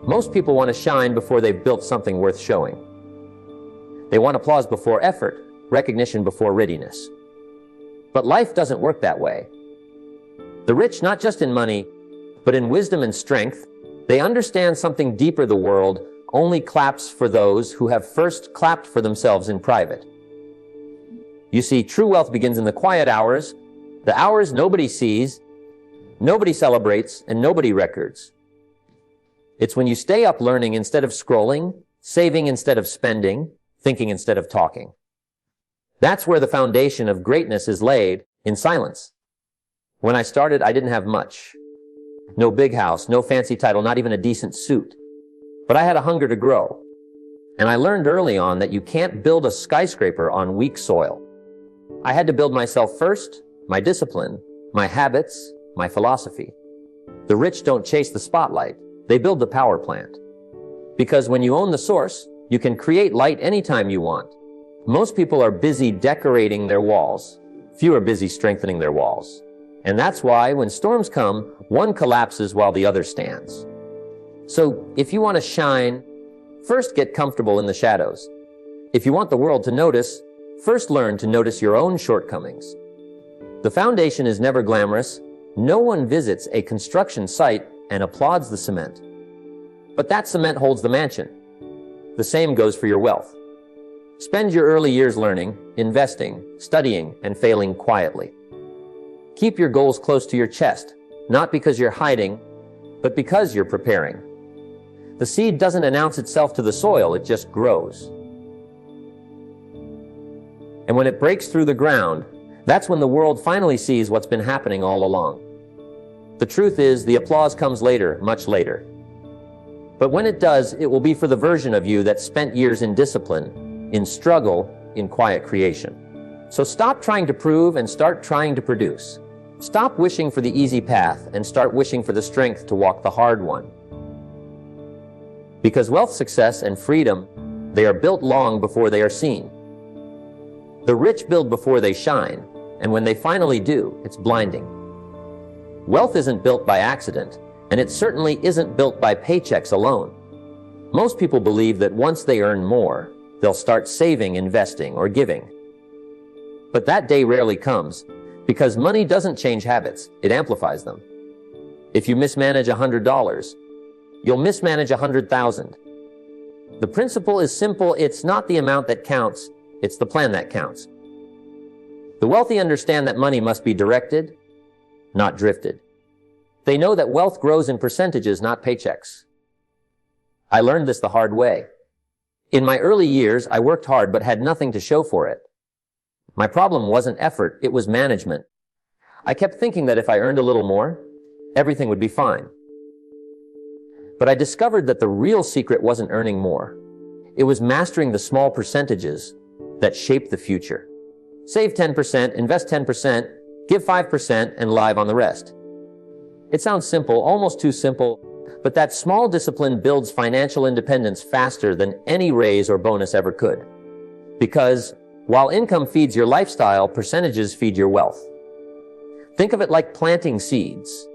Most people want to shine before they've built something worth showing. They want applause before effort, recognition before readiness. But life doesn't work that way. The rich, not just in money, but in wisdom and strength, they understand something deeper. The world only claps for those who have first clapped for themselves in private. You see, true wealth begins in the quiet hours, the hours nobody sees, nobody celebrates, and nobody records. It's when you stay up learning instead of scrolling, saving instead of spending, thinking instead of talking. That's where the foundation of greatness is laid, in silence. When I started, I didn't have much. No big house, no fancy title, not even a decent suit. But I had a hunger to grow. And I learned early on that you can't build a skyscraper on weak soil. I had to build myself first, my discipline, my habits, my philosophy. The rich don't chase the spotlight, they build the power plant. Because when you own the source, you can create light anytime you want. Most people are busy decorating their walls. Few are busy strengthening their walls. And that's why when storms come, one collapses while the other stands. So if you want to shine, first get comfortable in the shadows. If you want the world to notice, first learn to notice your own shortcomings. The foundation is never glamorous. No one visits a construction site and applauds the cement. But that cement holds the mansion. The same goes for your wealth. Spend your early years learning, investing, studying, and failing quietly. Keep your goals close to your chest, not because you're hiding, but because you're preparing. The seed doesn't announce itself to the soil, it just grows. And when it breaks through the ground, that's when the world finally sees what's been happening all along. The truth is, the applause comes later, much later. But when it does, it will be for the version of you that spent years in discipline, in struggle, in quiet creation. So stop trying to prove and start trying to produce. Stop wishing for the easy path and start wishing for the strength to walk the hard one. Because wealth, success, and freedom, they are built long before they are seen. The rich build before they shine, and when they finally do, it's blinding. Wealth isn't built by accident, and it certainly isn't built by paychecks alone. Most people believe that once they earn more, they'll start saving, investing, or giving. But that day rarely comes, because money doesn't change habits, it amplifies them. If you mismanage $100, you'll mismanage 100,000. The principle is simple. It's not the amount that counts, it's the plan that counts. The wealthy understand that money must be directed, not drifted. They know that wealth grows in percentages, not paychecks. I learned this the hard way. In my early years, I worked hard but had nothing to show for it. My problem wasn't effort, it was management. I kept thinking that if I earned a little more, everything would be fine. But I discovered that the real secret wasn't earning more. It was mastering the small percentages that shape the future. Save 10%, invest 10%, give 5%, and live on the rest. It sounds simple, almost too simple, but that small discipline builds financial independence faster than any raise or bonus ever could. Because while income feeds your lifestyle, percentages feed your wealth. Think of it like planting seeds.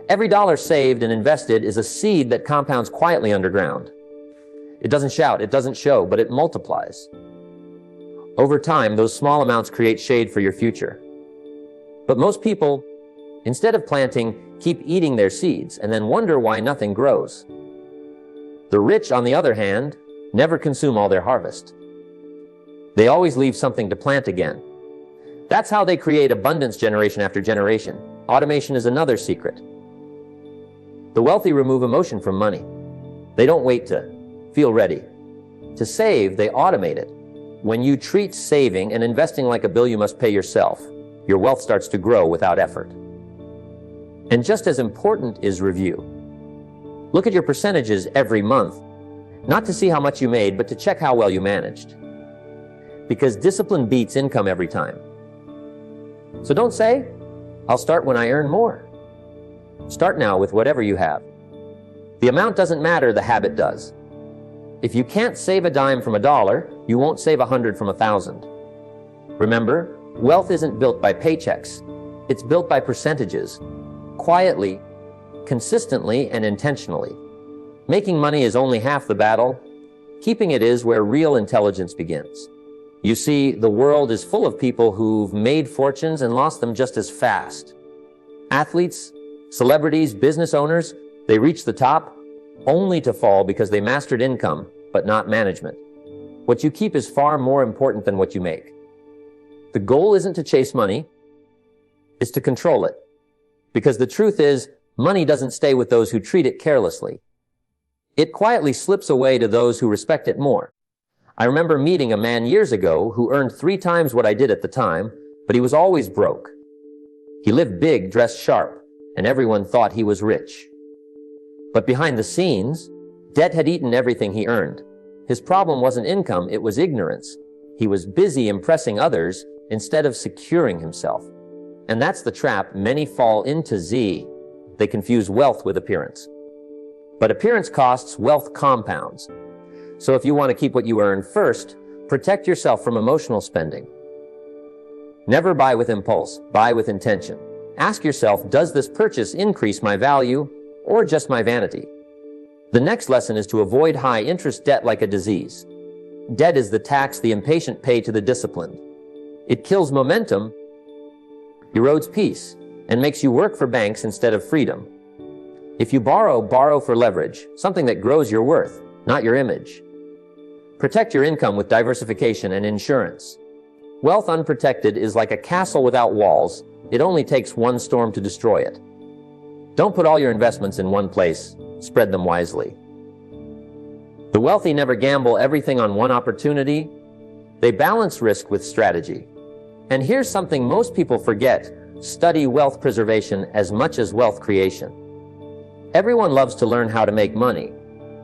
Every dollar saved and invested is a seed that compounds quietly underground. It doesn't shout, it doesn't show, but it multiplies. Over time, those small amounts create shade for your future. But most people, instead of planting, keep eating their seeds and then wonder why nothing grows. The rich, on the other hand, never consume all their harvest. They always leave something to plant again. That's how they create abundance generation after generation. Automation is another secret. The wealthy remove emotion from money. They don't wait to feel ready. To save, they automate it. When you treat saving and investing like a bill you must pay yourself, your wealth starts to grow without effort. And just as important is review. Look at your percentages every month, not to see how much you made, but to check how well you managed. Because discipline beats income every time. So don't say, I'll start when I earn more. Start now with whatever you have. The amount doesn't matter, the habit does. If you can't save a dime from $1, you won't save 100 from 1,000. Remember, wealth isn't built by paychecks. It's built by percentages, quietly, consistently, and intentionally. Making money is only half the battle. Keeping it is where real intelligence begins. You see, the world is full of people who've made fortunes and lost them just as fast. Athletes, celebrities, business owners, they reach the top only to fall because they mastered income, but not management. What you keep is far more important than what you make. The goal isn't to chase money, it's to control it. Because the truth is, money doesn't stay with those who treat it carelessly. It quietly slips away to those who respect it more. I remember meeting a man years ago who earned 3 times what I did at the time, but he was always broke. He lived big, dressed sharp, and everyone thought he was rich. But behind the scenes, debt had eaten everything he earned. His problem wasn't income, it was ignorance. He was busy impressing others instead of securing himself. And that's the trap many fall into. They confuse wealth with appearance. But appearance costs, wealth compounds. So if you want to keep what you earn, first, protect yourself from emotional spending. Never buy with impulse, buy with intention. Ask yourself, does this purchase increase my value or just my vanity? The next lesson is to avoid high-interest debt like a disease. Debt is the tax the impatient pay to the disciplined. It kills momentum, erodes peace, and makes you work for banks instead of freedom. If you borrow, borrow for leverage, something that grows your worth, not your image. Protect your income with diversification and insurance. Wealth unprotected is like a castle without walls. It only takes one storm to destroy it. Don't put all your investments in one place. Spread them wisely. The wealthy never gamble everything on one opportunity. They balance risk with strategy. And here's something most people forget. Study wealth preservation as much as wealth creation. Everyone loves to learn how to make money,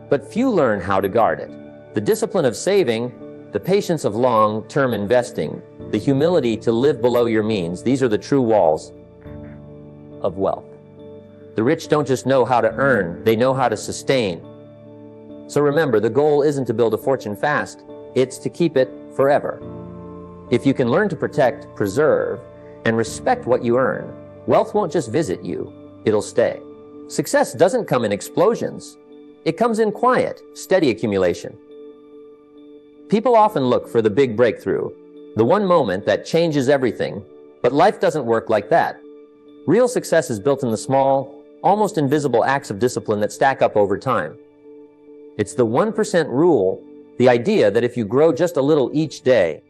but few learn how to guard it. The discipline of saving, the patience of long-term investing, the humility to live below your means, these are the true walls of wealth. The rich don't just know how to earn, they know how to sustain. So remember, the goal isn't to build a fortune fast, it's to keep it forever. If you can learn to protect, preserve, and respect what you earn, wealth won't just visit you, it'll stay. Success doesn't come in explosions. It comes in quiet, steady accumulation. People often look for the big breakthrough, the one moment that changes everything, but life doesn't work like that. Real success is built in the small, almost invisible acts of discipline that stack up over time. It's the 1% rule, the idea that if you grow just a little each day,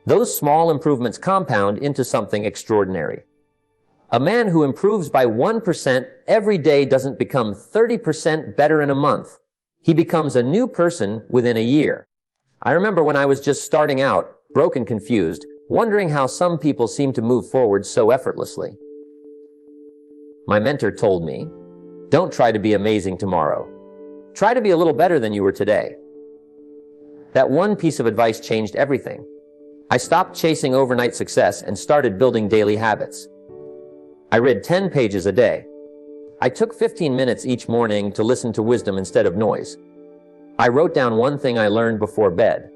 those small improvements compound into something extraordinary. A man who improves by 1% every day doesn't become 30% better in a month. He becomes a new person within a year. I remember when I was just starting out, broke and confused, wondering how some people seem to move forward so effortlessly. My mentor told me, don't try to be amazing tomorrow. Try to be a little better than you were today. That one piece of advice changed everything. I stopped chasing overnight success and started building daily habits. I read 10 pages a day. I took 15 minutes each morning to listen to wisdom instead of noise. I wrote down one thing I learned before bed.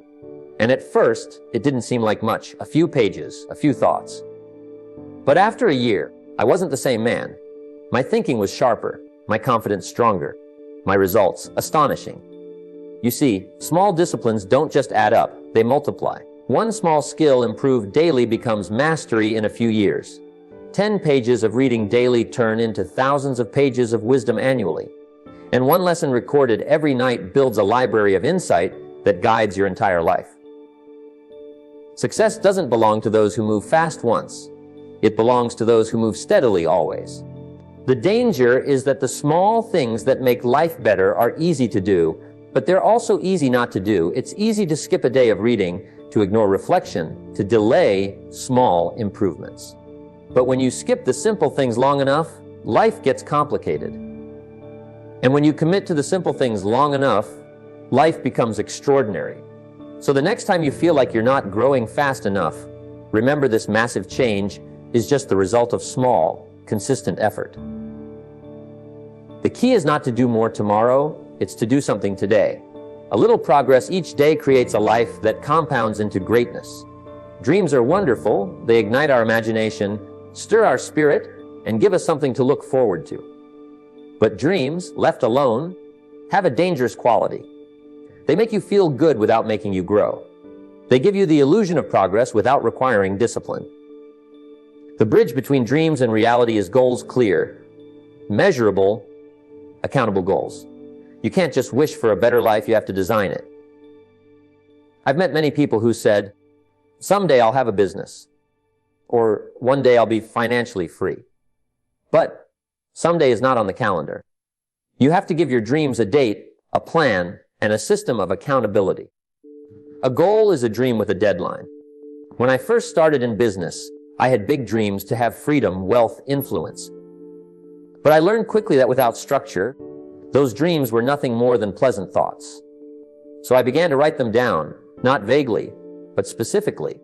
And at first, it didn't seem like much, a few pages, a few thoughts. But after a year, I wasn't the same man. My thinking was sharper, my confidence stronger, my results astonishing. You see, small disciplines don't just add up, they multiply. One small skill improved daily becomes mastery in a few years. 10 pages of reading daily turn into thousands of pages of wisdom annually. And one lesson recorded every night builds a library of insight that guides your entire life. Success doesn't belong to those who move fast once. It belongs to those who move steadily always. The danger is that the small things that make life better are easy to do, but they're also easy not to do. It's easy to skip a day of reading, to ignore reflection, to delay small improvements. But when you skip the simple things long enough, life gets complicated. And when you commit to the simple things long enough, life becomes extraordinary. So the next time you feel like you're not growing fast enough, remember this massive change is just the result of small, consistent effort. The key is not to do more tomorrow, it's to do something today. A little progress each day creates a life that compounds into greatness. Dreams are wonderful, they ignite our imagination, stir our spirit, and give us something to look forward to. But dreams, left alone, have a dangerous quality. They make you feel good without making you grow. They give you the illusion of progress without requiring discipline. The bridge between dreams and reality is goals clear, measurable, accountable goals. You can't just wish for a better life, you have to design it. I've met many people who said, someday I'll have a business, or one day I'll be financially free. But someday is not on the calendar. You have to give your dreams a date, a plan, and a system of accountability. A goal is a dream with a deadline. When I first started in business, I had big dreams to have freedom, wealth, influence. But I learned quickly that without structure, those dreams were nothing more than pleasant thoughts. So I began to write them down, not vaguely, but specifically.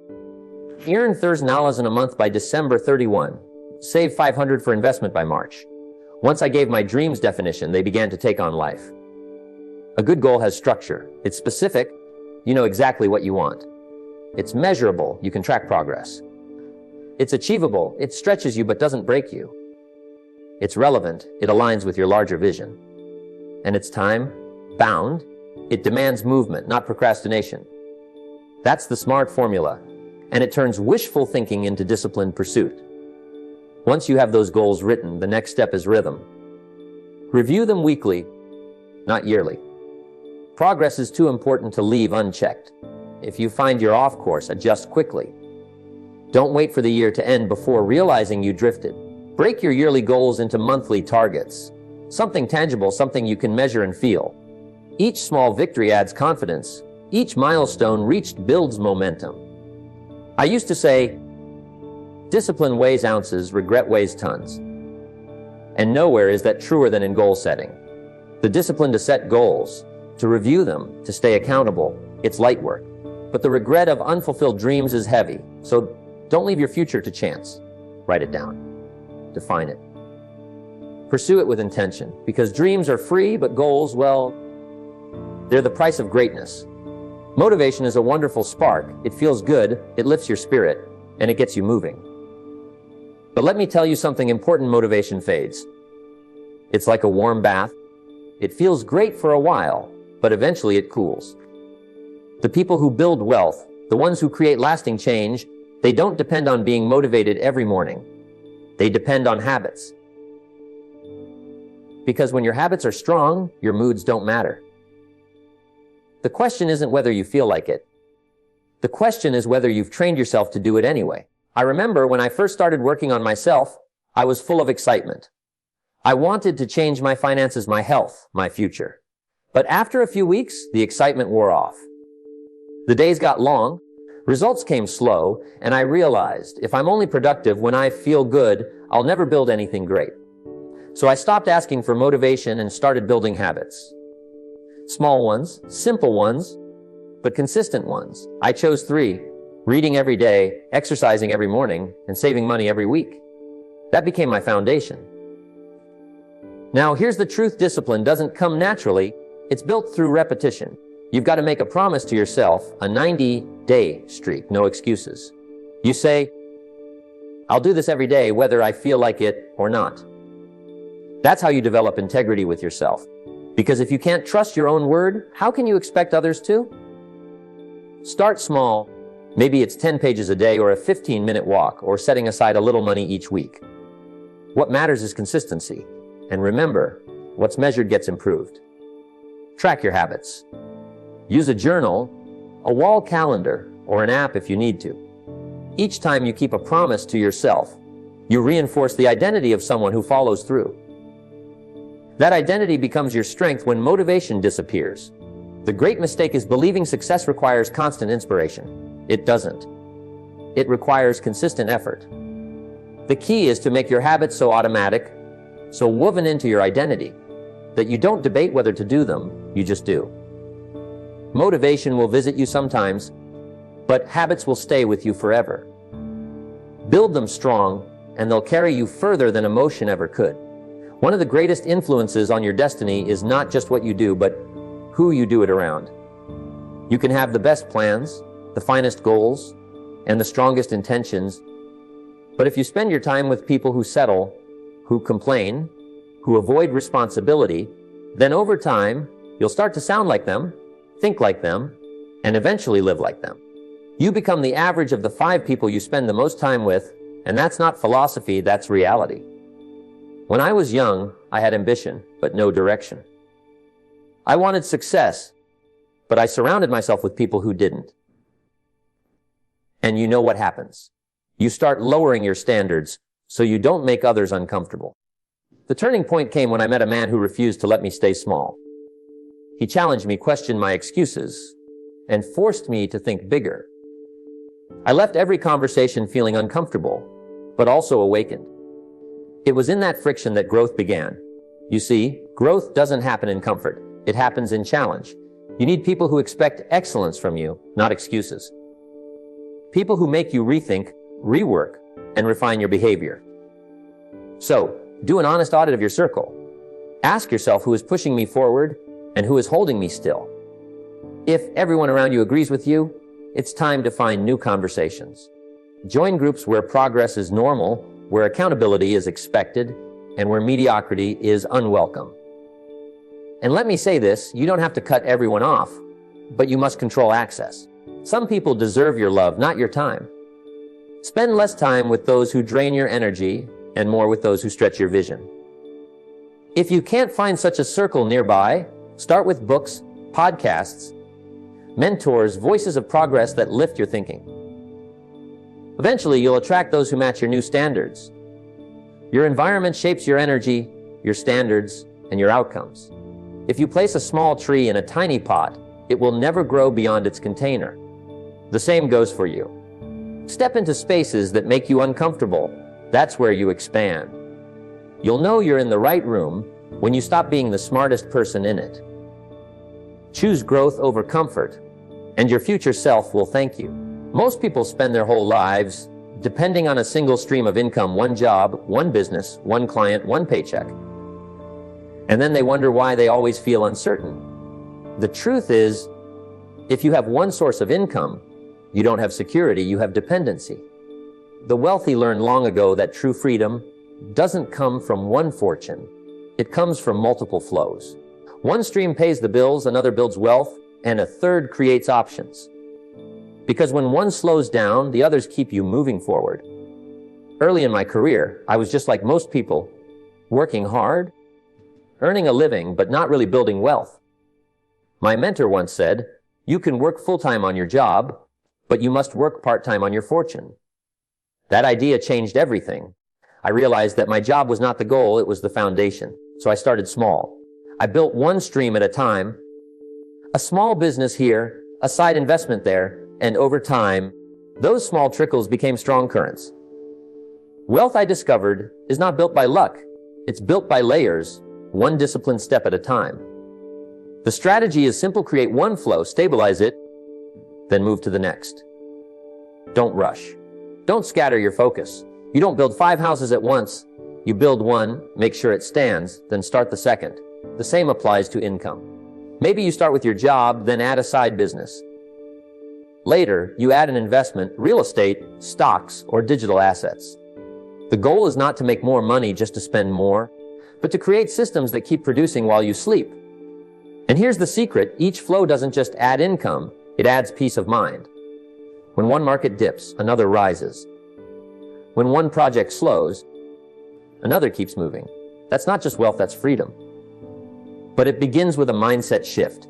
Earn $1,000 a month by December 31. Save $500 for investment by March. Once I gave my dreams definition, they began to take on life. A good goal has structure. It's specific. You know exactly what you want. It's measurable. You can track progress. It's achievable. It stretches you but doesn't break you. It's relevant. It aligns with your larger vision. And it's time-bound. It demands movement, not procrastination. That's the SMART formula, and it turns wishful thinking into disciplined pursuit. Once you have those goals written, the next step is rhythm. Review them weekly, not yearly. Progress is too important to leave unchecked. If you find you're off course, adjust quickly. Don't wait for the year to end before realizing you drifted. Break your yearly goals into monthly targets. Something tangible, something you can measure and feel. Each small victory adds confidence. Each milestone reached builds momentum. I used to say, discipline weighs ounces, regret weighs tons. And nowhere is that truer than in goal setting. The discipline to set goals, to review them, to stay accountable, it's light work. But the regret of unfulfilled dreams is heavy. So don't leave your future to chance. Write it down. Define it. Pursue it with intention, because dreams are free, but goals, well, they're the price of greatness. Motivation is a wonderful spark. It feels good, it lifts your spirit, and it gets you moving. But let me tell you something important: motivation fades. It's like a warm bath. It feels great for a while, but eventually it cools. The people who build wealth, the ones who create lasting change, they don't depend on being motivated every morning. They depend on habits. Because when your habits are strong, your moods don't matter. The question isn't whether you feel like it. The question is whether you've trained yourself to do it anyway. I remember when I first started working on myself, I was full of excitement. I wanted to change my finances, my health, my future. But after a few weeks, the excitement wore off. The days got long, results came slow, and I realized if I'm only productive when I feel good, I'll never build anything great. So I stopped asking for motivation and started building habits. Small ones, simple ones, but consistent ones. I chose 3: reading every day, exercising every morning, and saving money every week. That became my foundation. Now, here's the truth: discipline doesn't come naturally. It's built through repetition. You've got to make a promise to yourself, a 90-day streak, no excuses. You say, I'll do this every day, whether I feel like it or not. That's how you develop integrity with yourself. Because if you can't trust your own word, how can you expect others to? Start small. Maybe it's 10 pages a day, or a 15-minute walk, or setting aside a little money each week. What matters is consistency. And remember, what's measured gets improved. Track your habits. Use a journal, a wall calendar, or an app if you need to. Each time you keep a promise to yourself, you reinforce the identity of someone who follows through. That identity becomes your strength when motivation disappears. The great mistake is believing success requires constant inspiration. It doesn't. It requires consistent effort. The key is to make your habits so automatic, so woven into your identity, that you don't debate whether to do them, you just do. Motivation will visit you sometimes, but habits will stay with you forever. Build them strong, and they'll carry you further than emotion ever could. One of the greatest influences on your destiny is not just what you do, but who you do it around. You can have the best plans, the finest goals, and the strongest intentions, but if you spend your time with people who settle, who complain, who avoid responsibility, Then over time, you'll start to sound like them, think like them, and eventually live like them. You become the average of the 5 people you spend the most time with, and that's not philosophy, that's reality. When I was young, I had ambition, but no direction. I wanted success, but I surrounded myself with people who didn't. And you know what happens. You start lowering your standards so you don't make others uncomfortable. The turning point came when I met a man who refused to let me stay small. He challenged me, questioned my excuses, and forced me to think bigger. I left every conversation feeling uncomfortable, but also awakened. It was in that friction that growth began. You see, growth doesn't happen in comfort. It happens in challenge. You need people who expect excellence from you, not excuses. People who make you rethink, rework, and refine your behavior. So, do an honest audit of your circle. Ask yourself who is pushing me forward and who is holding me still. If everyone around you agrees with you, it's time to find new conversations. Join groups where progress is normal, where accountability is expected, and where mediocrity is unwelcome. And let me say this, you don't have to cut everyone off, but you must control access. Some people deserve your love, not your time. Spend less time with those who drain your energy and more with those who stretch your vision. If you can't find such a circle nearby, start with books, podcasts, mentors, voices of progress that lift your thinking. Eventually, you'll attract those who match your new standards. Your environment shapes your energy, your standards, and your outcomes. If you place a small tree in a tiny pot, it will never grow beyond its container. The same goes for you. Step into spaces that make you uncomfortable. That's where you expand. You'll know you're in the right room when you stop being the smartest person in it. Choose growth over comfort, and your future self will thank you. Most people spend their whole lives depending on a single stream of income, one job, one business, one client, one paycheck. And then they wonder why they always feel uncertain. The truth is, if you have one source of income, you don't have security, you have dependency. The wealthy learned long ago that true freedom doesn't come from one fortune. It comes from multiple flows. One stream pays the bills, another builds wealth, and a third creates options. Because when one slows down, the others keep you moving forward. Early in my career, I was just like most people, working hard, earning a living, but not really building wealth. My mentor once said, "You can work full-time on your job, but you must work part-time on your fortune." That idea changed everything. I realized that my job was not the goal, it was the foundation. So I started small. I built one stream at a time, a small business here, a side investment there, and over time, those small trickles became strong currents. Wealth, I discovered, is not built by luck. It's built by layers, one disciplined step at a time. The strategy is simple: create one flow, stabilize it, then move to the next. Don't rush. Don't scatter your focus. You don't build 5 houses at once. You build one, make sure it stands, then start the second. The same applies to income. Maybe you start with your job, then add a side business. Later, you add an investment, real estate, stocks, or digital assets. The goal is not to make more money just to spend more, but to create systems that keep producing while you sleep. And here's the secret: each flow doesn't just add income, it adds peace of mind. When one market dips, another rises. When one project slows, another keeps moving. That's not just wealth, that's freedom. But it begins with a mindset shift.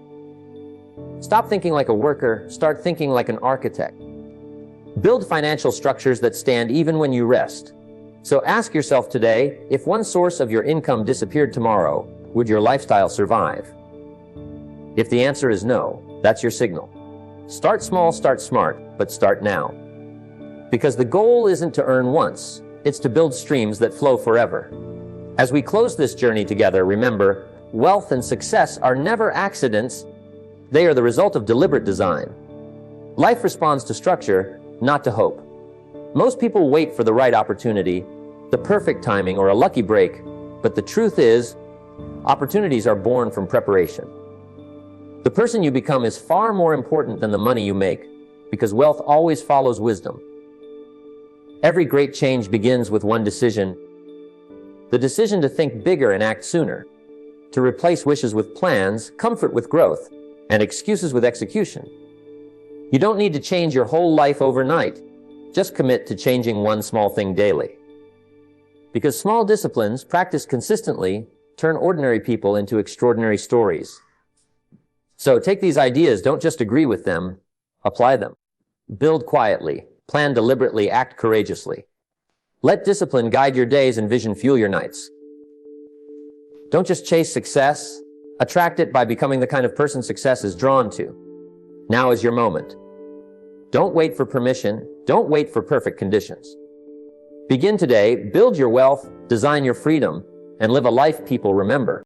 Stop thinking like a worker, start thinking like an architect. Build financial structures that stand even when you rest. So ask yourself today, if one source of your income disappeared tomorrow, would your lifestyle survive? If the answer is no, that's your signal. Start small, start smart, but start now. Because the goal isn't to earn once, it's to build streams that flow forever. As we close this journey together, remember, wealth and success are never accidents. They are the result of deliberate design. Life responds to structure, not to hope. Most people wait for the right opportunity, the perfect timing, or a lucky break, but the truth is, opportunities are born from preparation. The person you become is far more important than the money you make, because wealth always follows wisdom. Every great change begins with one decision: the decision to think bigger and act sooner. to replace wishes with plans, comfort with growth, and excuses with execution. You don't need to change your whole life overnight. Just commit to changing one small thing daily. Because small disciplines, practiced consistently, turn ordinary people into extraordinary stories. So take these ideas, don't just agree with them, apply them. Build quietly, plan deliberately, act courageously. Let discipline guide your days and vision fuel your nights. Don't just chase success, attract it by becoming the kind of person success is drawn to. Now is your moment. Don't wait for permission, don't wait for perfect conditions. Begin today, build your wealth, design your freedom, and live a life people remember.